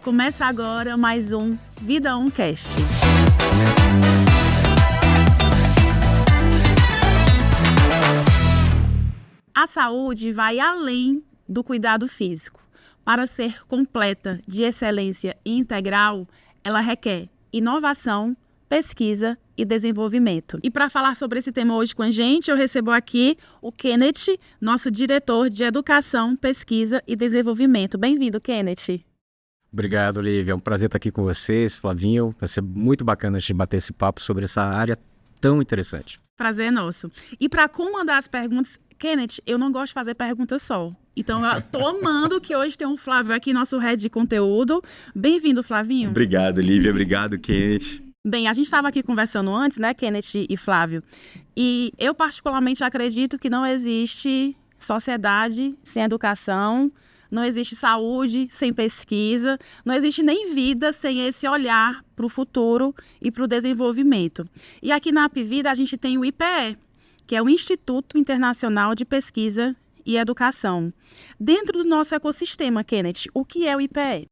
Começa agora mais um Vida 1 Cast. A saúde vai além do cuidado físico. Para ser completa, de excelência e integral, ela requer inovação, pesquisa e desenvolvimento. E para falar sobre esse tema hoje com a gente, eu recebo aqui o Kenneth, nosso diretor de Educação, Pesquisa e Desenvolvimento. Bem-vindo, Kenneth. Obrigado, Lívia. É um prazer estar aqui com vocês, Flavinho. Vai ser muito bacana a gente bater esse papo sobre essa área tão interessante. Prazer é nosso. E para comandar as perguntas, Kenneth, eu não gosto de fazer perguntas só. Então, eu tô amando que hoje tem um Flávio aqui, nosso head de conteúdo. Bem-vindo, Flavinho. Obrigado, Lívia. Obrigado, Kenneth. Bem, a gente estava aqui conversando antes, né, Kenneth e Flávio? E eu particularmente acredito que não existe sociedade sem educação, não existe saúde sem pesquisa, não existe nem vida sem esse olhar para o futuro e para o desenvolvimento. E aqui na Apvida a gente tem o IPE, que é o Instituto Internacional de Pesquisa e Educação. Dentro do nosso ecossistema, Kenneth, o que é o IPE?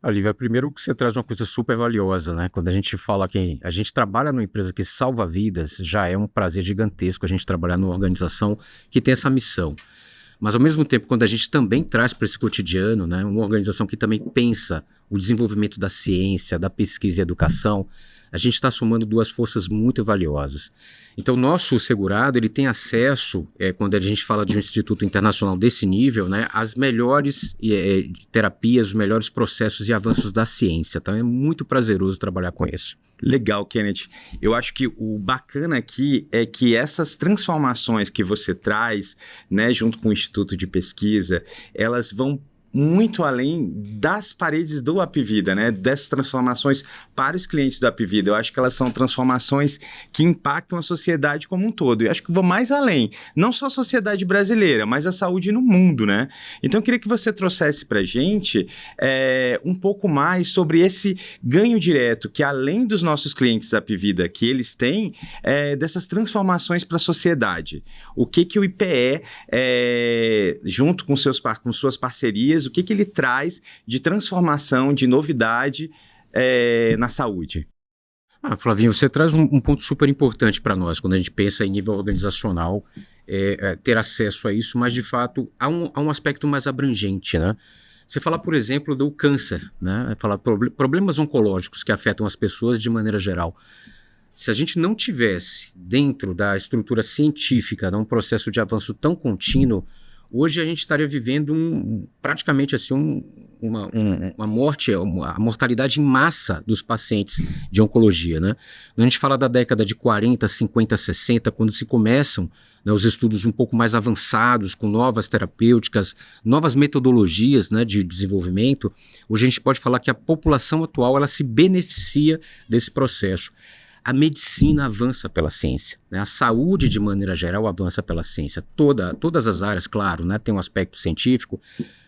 Olivia, primeiro que você traz uma coisa super valiosa, né? Quando a gente fala que a gente trabalha numa empresa que salva vidas, já é um prazer gigantesco a gente trabalhar numa organização que tem essa missão. Mas, ao mesmo tempo, quando a gente também traz para esse cotidiano, né, uma organização que também pensa o desenvolvimento da ciência, da pesquisa e educação, a gente está somando duas forças muito valiosas. Então, o nosso segurado ele tem acesso, quando a gente fala de um instituto internacional desse nível, né, às melhores terapias, os melhores processos e avanços da ciência. Então, é muito prazeroso trabalhar com isso. Legal, Kenneth. Eu acho que o bacana aqui é que essas transformações que você traz, né, junto com o Instituto de Pesquisa, elas vão muito além das paredes do Apvida, né? Dessas transformações para os clientes do Apvida. Eu acho que elas são transformações que impactam a sociedade como um todo. E acho que vou mais além, não só a sociedade brasileira, mas a saúde no mundo, né? Então eu queria que você trouxesse para a gente um pouco mais sobre esse ganho direto, que além dos nossos clientes da Apvida, que eles têm, dessas transformações para a sociedade. O que o IPE, junto com suas parcerias, o que ele traz de transformação, de novidade na saúde? Flavinho, você traz um ponto super importante para nós, quando a gente pensa em nível organizacional, ter acesso a isso, mas de fato há um aspecto mais abrangente, né? Você fala, por exemplo, do câncer, né? Fala problemas oncológicos que afetam as pessoas de maneira geral. Se a gente não tivesse dentro da estrutura científica, um processo de avanço tão contínuo, hoje a gente estaria vivendo praticamente assim, uma morte, a mortalidade em massa dos pacientes de oncologia, né? Quando a gente fala da década de 40, 50, 60, quando se começam, né, os estudos um pouco mais avançados, com novas terapêuticas, novas metodologias, né, de desenvolvimento, hoje a gente pode falar que a população atual ela se beneficia desse processo. A medicina avança pela ciência, né? A saúde, de maneira geral, avança pela ciência. Todas as áreas, claro, né? Tem um aspecto científico,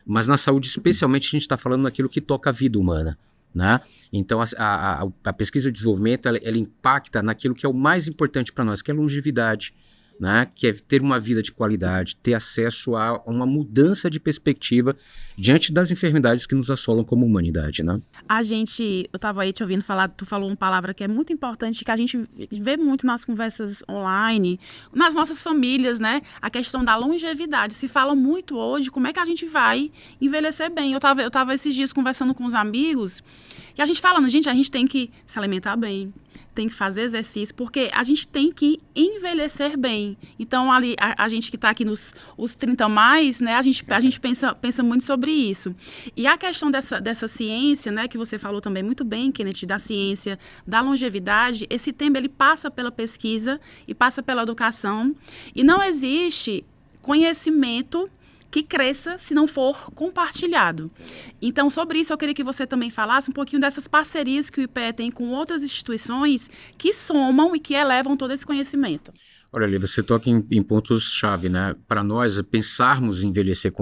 mas na saúde, especialmente, a gente está falando naquilo que toca a vida humana, né? Então, a pesquisa e o desenvolvimento, ela impacta naquilo que é o mais importante para nós, que é a longevidade, né? Que é ter uma vida de qualidade, ter acesso a uma mudança de perspectiva diante das enfermidades que nos assolam como humanidade, né? Eu estava aí te ouvindo falar, tu falou uma palavra que é muito importante, que a gente vê muito nas conversas online, nas nossas famílias, né? A questão da longevidade. Se fala muito hoje como é que a gente vai envelhecer bem. Eu tava esses dias conversando com os amigos e a gente falando, gente, a gente tem que se alimentar bem, tem que fazer exercício, porque a gente tem que envelhecer bem. Então, ali, a gente que está aqui os 30 mais, né, a gente pensa muito sobre isso. E a questão dessa ciência, né, que você falou também muito bem, Kenneth, da ciência, da longevidade, esse tema ele passa pela pesquisa e passa pela educação. E não existe conhecimento que cresça se não for compartilhado. Então, sobre isso, eu queria que você também falasse um pouquinho dessas parcerias que o IPE tem com outras instituições que somam e que elevam todo esse conhecimento. Olha, Lívia, você toca em pontos-chave, né? Para nós, pensarmos em envelhecer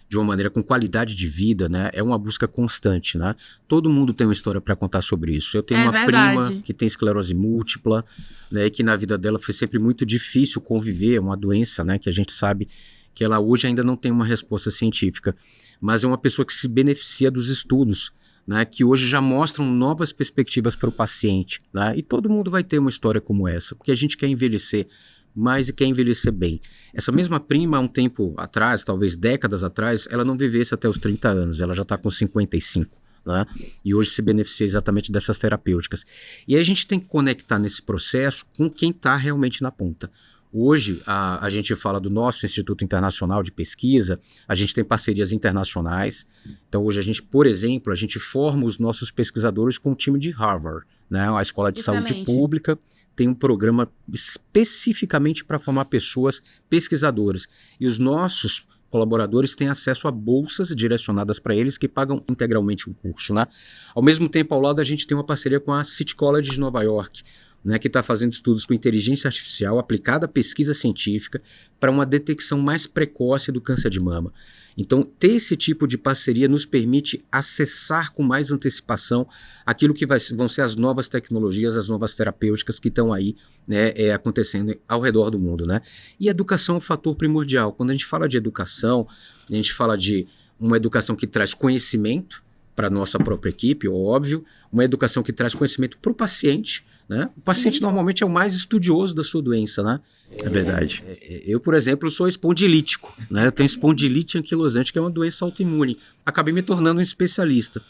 de uma maneira com qualidade de vida, né? É uma busca constante, né? Todo mundo tem uma história para contar sobre isso. Eu tenho uma prima que tem esclerose múltipla, né? E que na vida dela foi sempre muito difícil conviver, é uma doença, né? Que a gente sabe que ela hoje ainda não tem uma resposta científica. mas é uma pessoa que se beneficia dos estudos, né, que hoje já mostram novas perspectivas para o paciente, né, e todo mundo vai ter uma história como essa, porque a gente quer envelhecer mais e quer envelhecer bem. Essa mesma prima, há um tempo atrás, talvez décadas atrás, ela não vivesse até os 30 anos, ela já está com 55, né? E hoje se beneficia exatamente dessas terapêuticas. E aí a gente tem que conectar nesse processo com quem está realmente na ponta. Hoje, a gente fala do nosso Instituto Internacional de Pesquisa, a gente tem parcerias internacionais. Então, hoje a gente, por exemplo, a gente forma os nossos pesquisadores com o time de Harvard, né? A Escola de Excelente. Saúde Pública tem um programa especificamente para formar pessoas pesquisadoras. E os nossos colaboradores têm acesso a bolsas direcionadas para eles que pagam integralmente um curso, né? Ao mesmo tempo, ao lado, a gente tem uma parceria com a City College de Nova York, né, que está fazendo estudos com inteligência artificial aplicada à pesquisa científica para uma detecção mais precoce do câncer de mama. Então, ter esse tipo de parceria nos permite acessar com mais antecipação aquilo que vão ser as novas tecnologias, as novas terapêuticas que estão aí, né, acontecendo ao redor do mundo, né? E educação é um fator primordial. Quando a gente fala de educação, a gente fala de uma educação que traz conhecimento para a nossa própria equipe, óbvio, uma educação que traz conhecimento para o paciente, né? O paciente normalmente é o mais estudioso da sua doença, né? É verdade. Eu, por exemplo, sou espondilítico, né? Eu tenho espondilite anquilosante, que é uma doença autoimune. Acabei me tornando um especialista.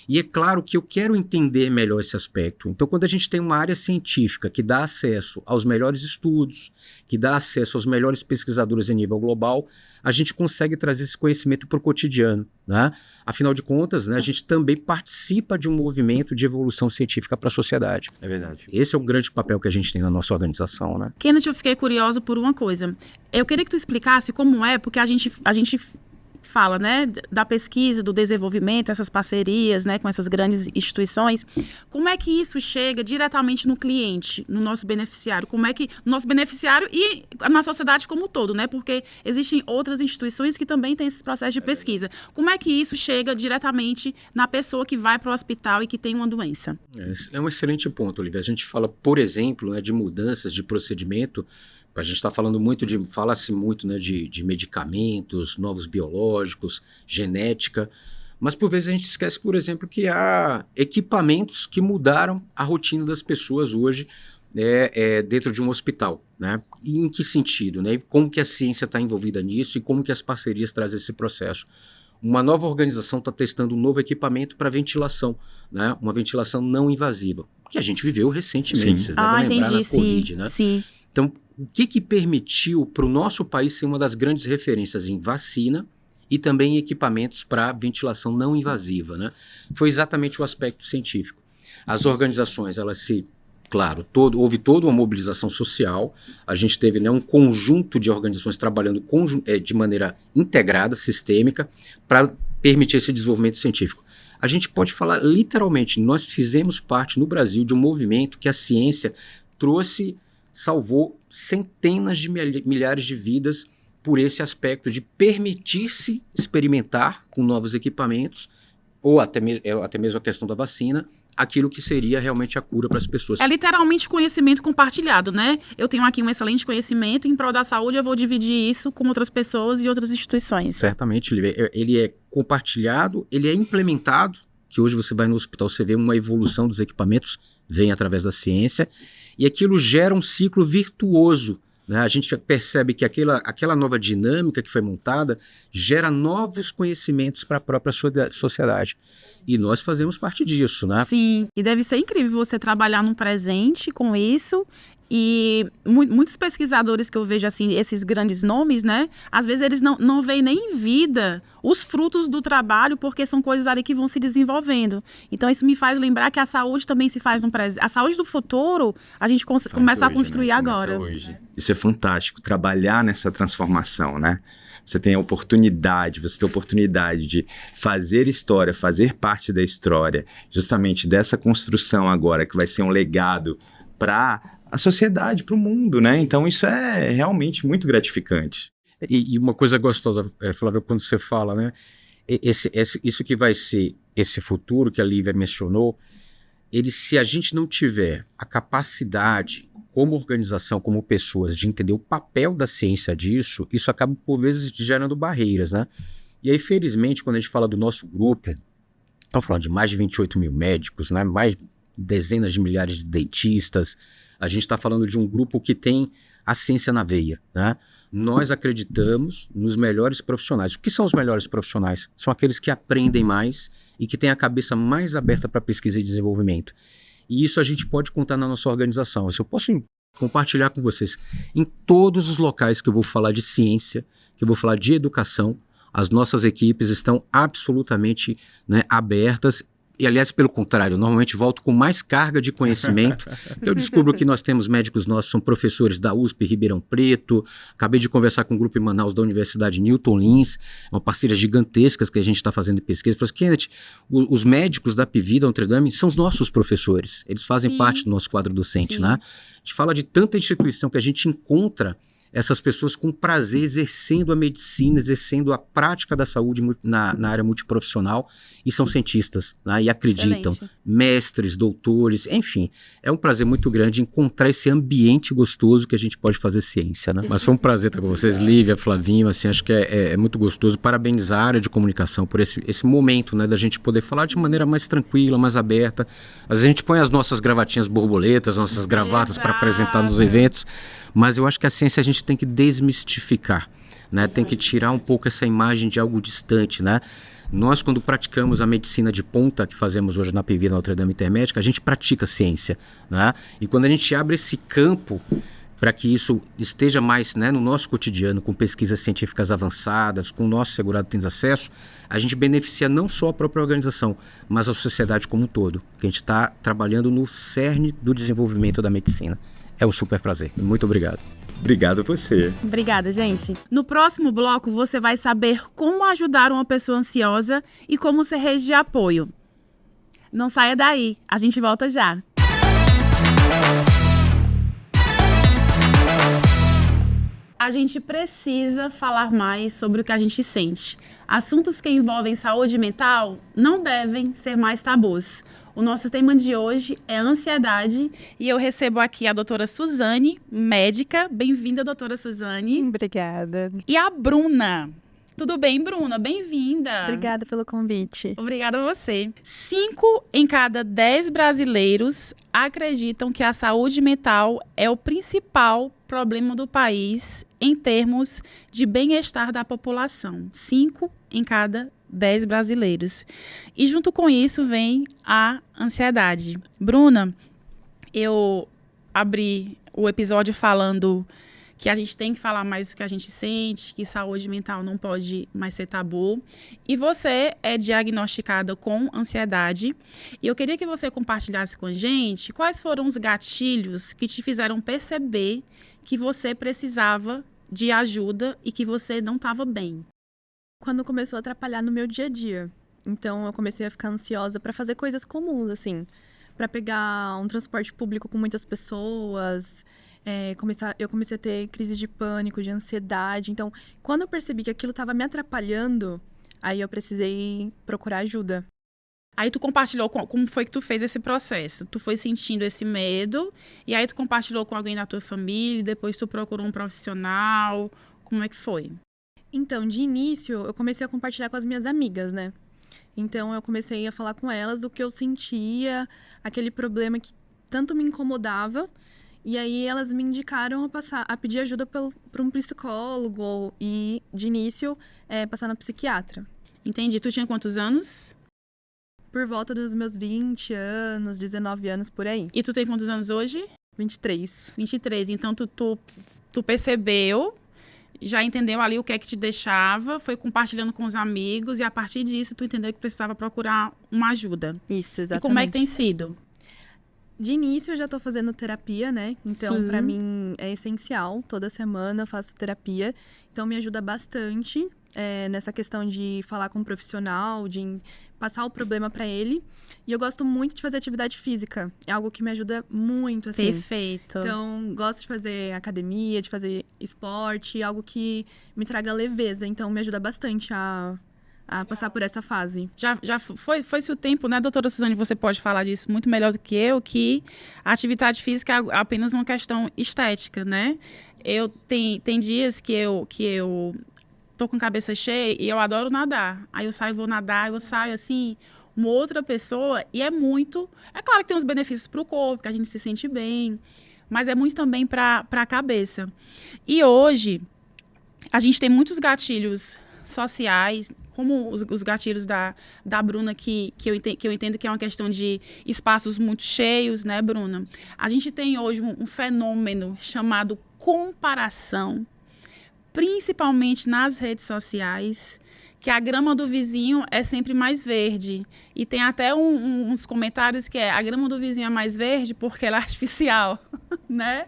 E é claro que eu quero entender melhor esse aspecto. Então, quando a gente tem uma área científica que dá acesso aos melhores estudos, que dá acesso aos melhores pesquisadores em nível global, a gente consegue trazer esse conhecimento para o cotidiano, né? Afinal de contas, né, a gente também participa de um movimento de evolução científica para a sociedade. É verdade. Esse é o grande papel que a gente tem na nossa organização, né? Kenneth, eu fiquei curiosa por uma coisa. Eu queria que tu explicasse como é, porque a gente fala, né, da pesquisa, do desenvolvimento, essas parcerias, né, com essas grandes instituições. Como é que isso chega diretamente no cliente, no nosso beneficiário? Como é que no nosso beneficiário e na sociedade como um todo, né? Porque existem outras instituições que também têm esse processo de pesquisa. Como é que isso chega diretamente na pessoa que vai para o hospital e que tem uma doença? É um excelente ponto, Olivia. A gente fala, por exemplo, né, de mudanças de procedimento. A gente está falando muito fala-se muito, né, de medicamentos, novos biológicos, genética, mas por vezes a gente esquece, por exemplo, que há equipamentos que mudaram a rotina das pessoas hoje dentro de um hospital, né? E em que sentido, né? E como que a ciência está envolvida nisso e como que as parcerias trazem esse processo. Uma nova organização está testando um novo equipamento para ventilação, né? Uma ventilação não invasiva, que a gente viveu recentemente, vocês devem lembrar na Covid, né? Sim. Então, o que permitiu para o nosso país ser uma das grandes referências em vacina e também em equipamentos para ventilação não invasiva, né? Foi exatamente o aspecto científico. As organizações, houve toda uma mobilização social, a gente teve, né, um conjunto de organizações trabalhando de maneira integrada, sistêmica, para permitir esse desenvolvimento científico. A gente pode falar literalmente, nós fizemos parte no Brasil de um movimento que a ciência salvou centenas de milhares de vidas por esse aspecto de permitir-se experimentar com novos equipamentos, ou até mesmo a questão da vacina, aquilo que seria realmente a cura para as pessoas. É literalmente conhecimento compartilhado, né? Eu tenho aqui um excelente conhecimento, em prol da saúde eu vou dividir isso com outras pessoas e outras instituições. Certamente, ele é compartilhado, ele é implementado, que hoje você vai no hospital, você vê uma evolução dos equipamentos, vem através da ciência, e aquilo gera um ciclo virtuoso, né? A gente percebe que aquela nova dinâmica que foi montada gera novos conhecimentos para a própria sociedade. E nós fazemos parte disso, né? Sim, e deve ser incrível você trabalhar no presente com isso. E muitos pesquisadores que eu vejo, assim, esses grandes nomes, né? Às vezes eles não veem nem em vida os frutos do trabalho, porque são coisas ali que vão se desenvolvendo. Então isso me faz lembrar que a saúde também se faz no presente. A saúde do futuro, a gente começa a construir, né? Agora. Isso é fantástico, trabalhar nessa transformação, né? Você tem a oportunidade, de fazer história, fazer parte da história, justamente dessa construção agora, que vai ser um legado para a sociedade, para o mundo, né? Então isso é realmente muito gratificante. E uma coisa gostosa, Flávio, quando você fala, né? Isso que vai ser esse futuro que a Lívia mencionou, se a gente não tiver a capacidade, como organização, como pessoas, de entender o papel da ciência disso, isso acaba, por vezes, gerando barreiras, né? E aí, felizmente, quando a gente fala do nosso grupo, estamos falando de mais de 28 mil médicos, né? Mais dezenas de milhares de dentistas. A gente está falando de um grupo que tem a ciência na veia, né? Nós acreditamos nos melhores profissionais. O que são os melhores profissionais? São aqueles que aprendem mais e que têm a cabeça mais aberta para pesquisa e desenvolvimento. E isso a gente pode contar na nossa organização. Isso eu posso compartilhar com vocês. Em todos os locais que eu vou falar de ciência, que eu vou falar de educação, as nossas equipes estão absolutamente, né, abertas. E, aliás, pelo contrário, normalmente volto com mais carga de conhecimento, porque eu descubro que nós temos médicos nossos, são professores da USP, Ribeirão Preto, acabei de conversar com um grupo em Manaus da Universidade Newton Lins, uma parceria gigantesca que a gente está fazendo de pesquisa. Falei, Kenneth, os médicos da PV, da Notre Dame, são os nossos professores, eles fazem parte do nosso quadro docente, né? A gente fala de tanta instituição que a gente encontra essas pessoas com prazer exercendo a medicina, exercendo a prática da saúde na área multiprofissional e são cientistas, né? E acreditam, Excelente. Mestres, doutores, enfim, é um prazer muito grande encontrar esse ambiente gostoso que a gente pode fazer ciência, né? Mas foi um prazer estar com vocês, Lívia, Flavinho, assim, acho que é muito gostoso, parabenizar a área de comunicação por esse momento, né, da gente poder falar de maneira mais tranquila, mais aberta. Às vezes a gente põe as nossas gravatinhas borboletas, nossas gravatas para apresentar nos eventos, mas eu acho que a ciência a gente tem que desmistificar, né? Tem que tirar um pouco essa imagem de algo distante, né? Nós, quando praticamos a medicina de ponta, que fazemos hoje na PV, na Notre Dame Intermédica, a gente pratica ciência, né? E quando a gente abre esse campo para que isso esteja mais, né, no nosso cotidiano, com pesquisas científicas avançadas, com o nosso segurado tendo acesso, a gente beneficia não só a própria organização, mas a sociedade como um todo, que a gente está trabalhando no cerne do desenvolvimento da medicina. É um super prazer. Muito obrigado. Obrigado a você. Obrigada, gente. No próximo bloco, você vai saber como ajudar uma pessoa ansiosa e como ser rede de apoio. Não saia daí, a gente volta já. A gente precisa falar mais sobre o que a gente sente. Assuntos que envolvem saúde mental não devem ser mais tabus. O nosso tema de hoje é ansiedade e eu recebo aqui a doutora Suzane, médica. Bem-vinda, doutora Suzane. Obrigada. E a Bruna. Tudo bem, Bruna? Bem-vinda. Obrigada pelo convite. Obrigada a você. 5 em cada 10 brasileiros acreditam que a saúde mental é o principal problema do país em termos de bem-estar da população. 5 em cada 10 brasileiros. E junto com isso vem a ansiedade. Bruna, eu abri o episódio falando que a gente tem que falar mais do que a gente sente, que saúde mental não pode mais ser tabu. E você é diagnosticada com ansiedade. E eu queria que você compartilhasse com a gente quais foram os gatilhos que te fizeram perceber que você precisava de ajuda e que você não estava bem. Quando começou a atrapalhar no meu dia a dia. Então, eu comecei a ficar ansiosa para fazer coisas comuns, assim. Para pegar um transporte público com muitas pessoas. Eu comecei a ter crise de pânico, de ansiedade. Então, quando eu percebi que aquilo estava me atrapalhando, aí eu precisei procurar ajuda. Aí tu compartilhou como foi que tu fez esse processo. Tu foi sentindo esse medo, e aí tu compartilhou com alguém da tua família, depois tu procurou um profissional. Como é que foi? Então, de início, eu comecei a compartilhar com as minhas amigas, né? Então, eu comecei a falar com elas do que eu sentia, aquele problema que tanto me incomodava. E aí, elas me indicaram a pedir ajuda para um psicólogo e, de início, passar na psiquiatra. Entendi. Tu tinha quantos anos? Por volta dos meus 20 anos, 19 anos, por aí. E tu tem quantos anos hoje? 23. 23. Então, tu percebeu, já entendeu ali o que é que te deixava, foi compartilhando com os amigos e a partir disso tu entendeu que precisava procurar uma ajuda. Isso, exatamente. E como é que tem sido? De início eu já tô fazendo terapia, né? Então, pra mim é essencial. Toda semana eu faço terapia. Então, me ajuda bastante nessa questão de falar com um profissional, de passar o problema pra ele. E eu gosto muito de fazer atividade física. É algo que me ajuda muito, assim. Perfeito. Então, gosto de fazer academia, de fazer esporte, algo que me traga leveza. Então, me ajuda bastante a passar por essa fase. Já foi-se o tempo, né, doutora Suzane, você pode falar disso muito melhor do que eu, que a atividade física é apenas uma questão estética, né? Tem dias que eu tô com a cabeça cheia e eu adoro nadar. Aí eu saio, vou nadar, eu saio assim, uma outra pessoa, e é muito... É claro que tem uns benefícios para o corpo, que a gente se sente bem, mas é muito também para a cabeça. E hoje, a gente tem muitos gatilhos sociais, como os gatilhos da Bruna, que eu entendo que é uma questão de espaços muito cheios, né, Bruna? A gente tem hoje um fenômeno chamado comparação, principalmente nas redes sociais, que a grama do vizinho é sempre mais verde. E tem até uns comentários que a grama do vizinho é mais verde porque ela é artificial, né?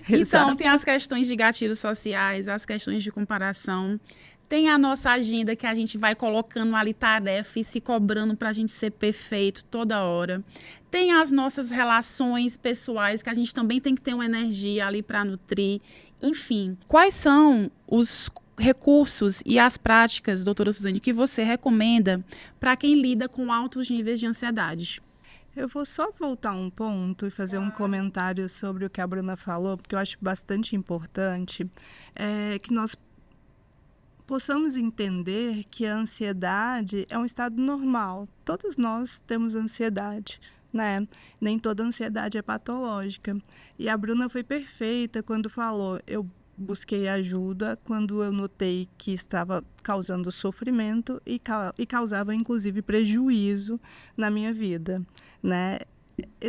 Então, tem as questões de gatilhos sociais, as questões de comparação. Tem a nossa agenda que a gente vai colocando ali tarefa e se cobrando para a gente ser perfeito toda hora. Tem as nossas relações pessoais que a gente também tem que ter uma energia ali para nutrir. Enfim, quais são os recursos e as práticas, doutora Suzane, que você recomenda para quem lida com altos níveis de ansiedade? Eu vou só voltar um ponto e fazer um comentário sobre o que a Bruna falou, porque eu acho bastante importante, que nós possamos entender que a ansiedade é um estado normal. Todos nós temos ansiedade, né? Nem toda ansiedade é patológica. E a Bruna foi perfeita quando falou, eu busquei ajuda quando eu notei que estava causando sofrimento e causava, inclusive, prejuízo na minha vida, né?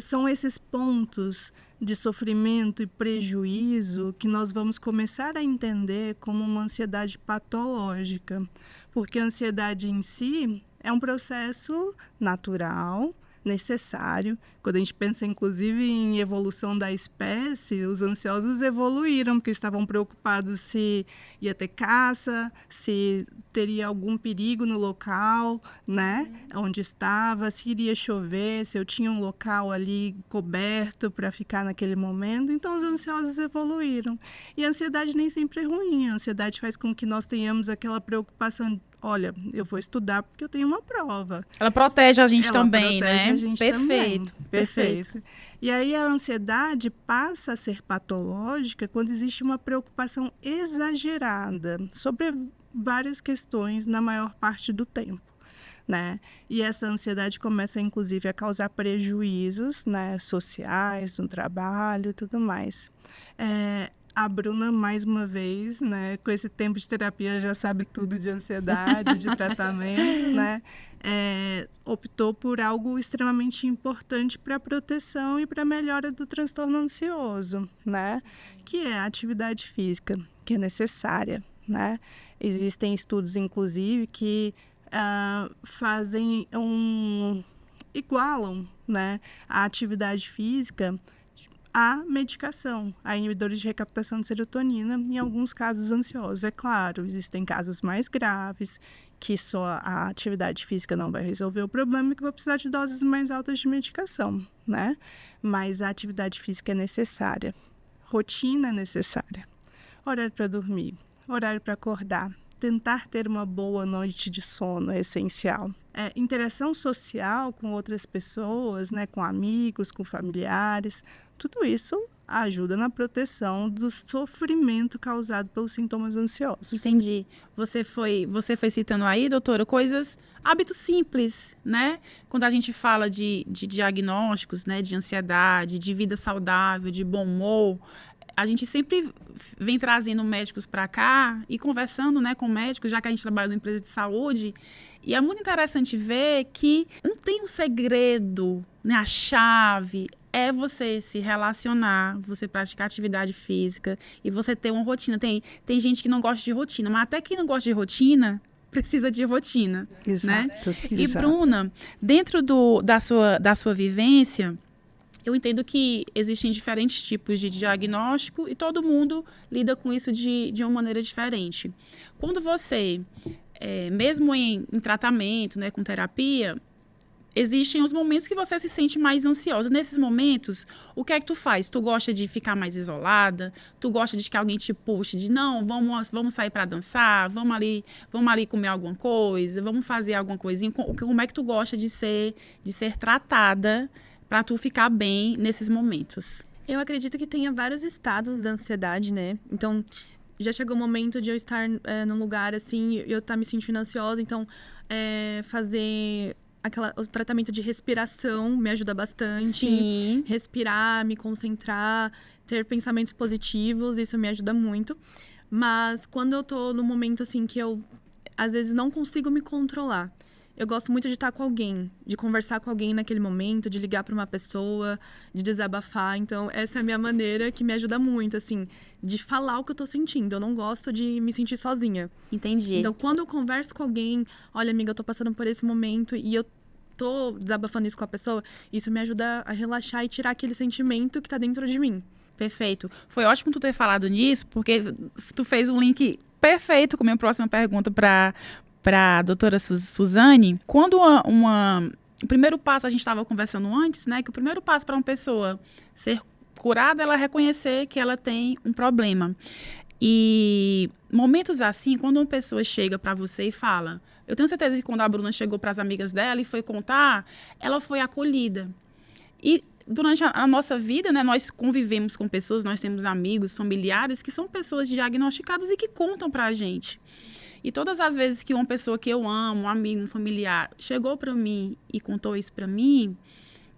São esses pontos de sofrimento e prejuízo que nós vamos começar a entender como uma ansiedade patológica, porque a ansiedade em si é um processo natural, necessário. Quando a gente pensa, inclusive, em evolução da espécie, os ansiosos evoluíram porque estavam preocupados se ia ter caça, se teria algum perigo no local, né, onde estava, se iria chover, se eu tinha um local ali coberto para ficar naquele momento. Então, os ansiosos evoluíram. E a ansiedade nem sempre é ruim. A ansiedade faz com que nós tenhamos aquela preocupação, olha, eu vou estudar porque eu tenho uma prova. Ela protege a gente também, protege né? A gente Perfeito, também. perfeito. E aí a ansiedade passa a ser patológica quando existe uma preocupação exagerada sobre várias questões na maior parte do tempo, né? E essa ansiedade começa, inclusive, a causar prejuízos, né, sociais, no trabalho e tudo mais. A Bruna, mais uma vez, né, com esse tempo de terapia, já sabe tudo de ansiedade, de tratamento, né? Optou por algo extremamente importante para a proteção e para a melhora do transtorno ansioso, né? Que é a atividade física, que é necessária, né? Existem estudos, inclusive, que igualam, né, a atividade física a medicação, a inibidores de recaptação de serotonina, em alguns casos ansiosos. É claro, existem casos mais graves, que só a atividade física não vai resolver o problema e que vai precisar de doses mais altas de medicação, né? Mas a atividade física é necessária, rotina é necessária, horário para dormir, horário para acordar, tentar ter uma boa noite de sono é essencial. Interação social com outras pessoas, né, com amigos, com familiares, tudo isso ajuda na proteção do sofrimento causado pelos sintomas ansiosos. Entendi. Você foi citando aí, doutora, hábitos simples, né? Quando a gente fala de diagnósticos, né, de ansiedade, de vida saudável, de bom humor, a gente sempre vem trazendo médicos para cá e conversando, né, com médicos, já que a gente trabalha numa empresa de saúde. E é muito interessante ver que não tem um segredo, né, a chave é você se relacionar, você praticar atividade física e você ter uma rotina. Tem gente que não gosta de rotina, mas até quem não gosta de rotina precisa de rotina. Exato, né? E, Bruna, dentro da sua vivência, eu entendo que existem diferentes tipos de diagnóstico e todo mundo lida com isso de uma maneira diferente. Quando você, mesmo em tratamento, né, com terapia, existem os momentos que você se sente mais ansiosa. Nesses momentos, o que é que tu faz? Tu gosta de ficar mais isolada? Tu gosta de que alguém te puxe? De não, vamos sair para dançar? Vamos ali comer alguma coisa? Vamos fazer alguma coisinha? Como é que tu gosta de ser tratada para tu ficar bem nesses momentos? Eu acredito que tenha vários estados da ansiedade, né? Então, já chegou o momento de eu estar num lugar, assim, e eu estar me sentindo ansiosa. Então, fazer o tratamento de respiração me ajuda bastante. Sim. Respirar, me concentrar, ter pensamentos positivos, isso me ajuda muito. Mas quando eu tô num momento, assim, que eu, às vezes, não consigo me controlar, eu gosto muito de estar com alguém, de conversar com alguém naquele momento, de ligar para uma pessoa, de desabafar. Então, essa é a minha maneira que me ajuda muito, assim, de falar o que eu tô sentindo. Eu não gosto de me sentir sozinha. Entendi. Então, quando eu converso com alguém, olha, amiga, eu tô passando por esse momento e eu tô desabafando isso com a pessoa, isso me ajuda a relaxar e tirar aquele sentimento que tá dentro de mim. Perfeito. Foi ótimo tu ter falado nisso, porque tu fez um link perfeito com a minha próxima pergunta para a doutora Suzane. Quando o primeiro passo, a gente estava conversando antes, né? Que o primeiro passo para uma pessoa ser curada, ela reconhecer que ela tem um problema. E momentos assim, quando uma pessoa chega para você e fala... Eu tenho certeza que quando a Bruna chegou para as amigas dela e foi contar, ela foi acolhida. E durante a nossa vida, né, nós convivemos com pessoas, nós temos amigos, familiares, que são pessoas diagnosticadas e que contam para a gente. E todas as vezes que uma pessoa que eu amo, um amigo, um familiar, chegou para mim e contou isso para mim,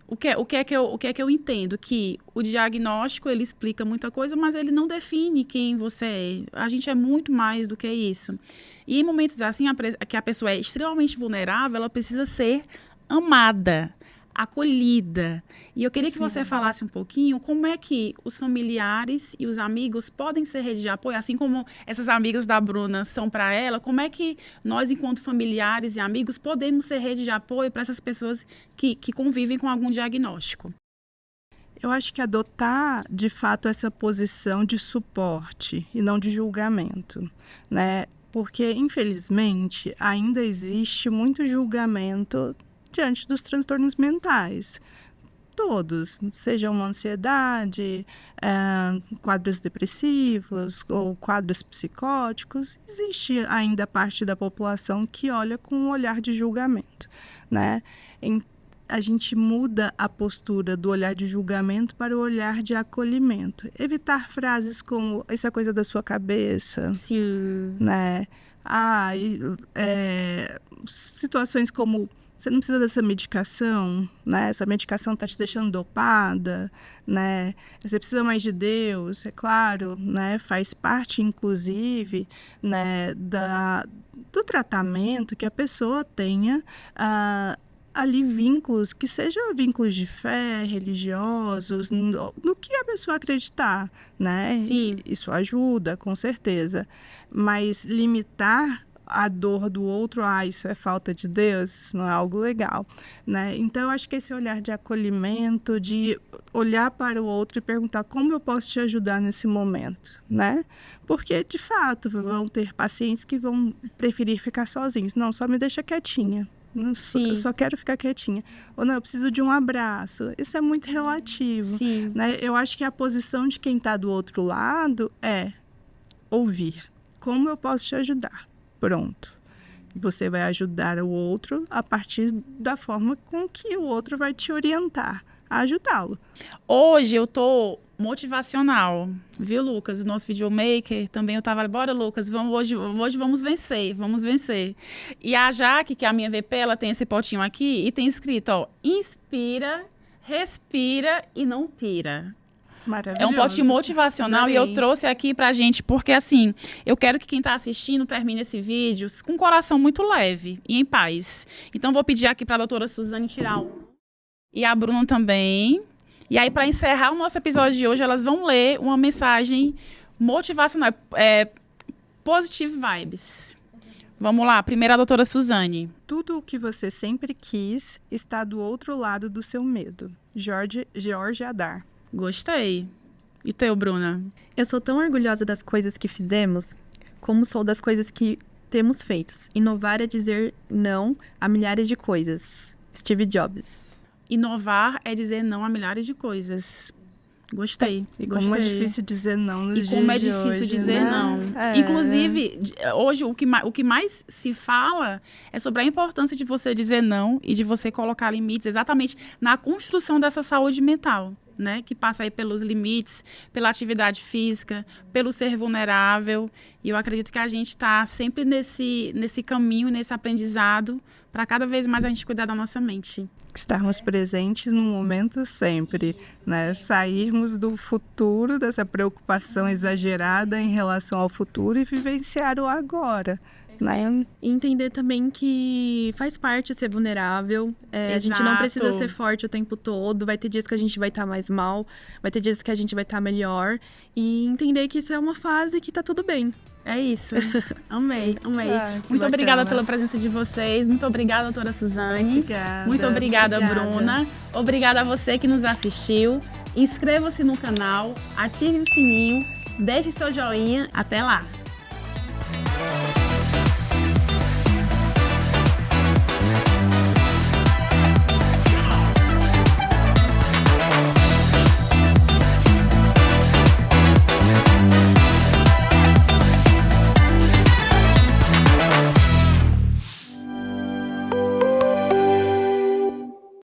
o que é que eu entendo? Que o diagnóstico, ele explica muita coisa, mas ele não define quem você é. A gente é muito mais do que isso. E em momentos assim, que a pessoa é extremamente vulnerável, ela precisa ser amada, acolhida. E eu queria que você falasse um pouquinho como é que os familiares e os amigos podem ser rede de apoio, assim como essas amigas da Bruna são para ela, como é que nós, enquanto familiares e amigos, podemos ser rede de apoio para essas pessoas que convivem com algum diagnóstico? Eu acho que adotar, de fato, essa posição de suporte e não de julgamento, né? Porque, infelizmente, ainda existe muito julgamento diante dos transtornos mentais. Todos, seja uma ansiedade, quadros depressivos ou quadros psicóticos, existe ainda parte da população que olha com um olhar de julgamento, né? A gente muda a postura do olhar de julgamento para o olhar de acolhimento. Evitar frases como, isso é coisa da sua cabeça. Sim. Né? Situações como, você não precisa dessa medicação, né? Essa medicação está te deixando dopada, né? Você precisa mais de Deus, é claro, né? Faz parte, inclusive, né, do tratamento que a pessoa tenha ali vínculos, que sejam vínculos de fé, religiosos, no que a pessoa acreditar, né? Sim. Isso ajuda, com certeza. Mas limitar a dor do outro, isso é falta de Deus, isso não é algo legal, né? Então, eu acho que esse olhar de acolhimento, de olhar para o outro e perguntar como eu posso te ajudar nesse momento, né? Porque, de fato, vão ter pacientes que vão preferir ficar sozinhos. Não, só me deixa quietinha. Eu só quero ficar quietinha. Ou não, eu preciso de um abraço. Isso é muito relativo. Sim. Né? Eu acho que a posição de quem está do outro lado é ouvir. Como eu posso te ajudar? Pronto. Você vai ajudar o outro a partir da forma com que o outro vai te orientar a ajudá-lo. Hoje eu tô motivacional, viu, Lucas? Nosso videomaker também, eu tava, bora, Lucas, hoje vamos vencer. E a Jaque, que é a minha VP, ela tem esse potinho aqui e tem escrito, ó, inspira, respira e não pira. Maravilhoso. É um potinho motivacional e eu trouxe aqui pra gente, porque assim, eu quero que quem tá assistindo termine esse vídeo com um coração muito leve e em paz. Então vou pedir aqui pra doutora Suzane tirar um. E a Bruna também. E aí, para encerrar o nosso episódio de hoje, elas vão ler uma mensagem motivacional, Positive Vibes. Vamos lá, primeiro a doutora Suzane. Tudo o que você sempre quis está do outro lado do seu medo. Jorge Adar. Gostei. E teu, Bruna? Eu sou tão orgulhosa das coisas que fizemos, como sou das coisas que temos feitos. Inovar é dizer não a milhares de coisas. Steve Jobs. Inovar é dizer não a milhares de coisas. Gostei. E como é difícil dizer não nos dias de hoje. E como é difícil dizer não. Inclusive, hoje, o que mais se fala é sobre a importância de você dizer não e de você colocar limites exatamente na construção dessa saúde mental. né, que passa aí pelos limites, pela atividade física, pelo ser vulnerável. E eu acredito que a gente está sempre nesse caminho, nesse aprendizado, para cada vez mais a gente cuidar da nossa mente. Estarmos presentes no momento sempre, né? Sairmos do futuro, dessa preocupação exagerada em relação ao futuro e vivenciar o agora. Né? E entender também que faz parte ser vulnerável. A gente não precisa ser forte o tempo todo. Vai ter dias que a gente vai estar mais mal, vai ter dias que a gente vai estar melhor. E entender que isso é uma fase que tá tudo bem. É isso. Amei. bacana. Muito obrigada pela presença de vocês. Muito obrigada, doutora Suzane. Obrigada. Muito obrigada, Bruna. Obrigada a você que nos assistiu. Inscreva-se no canal, ative o sininho, deixe seu joinha. Até lá!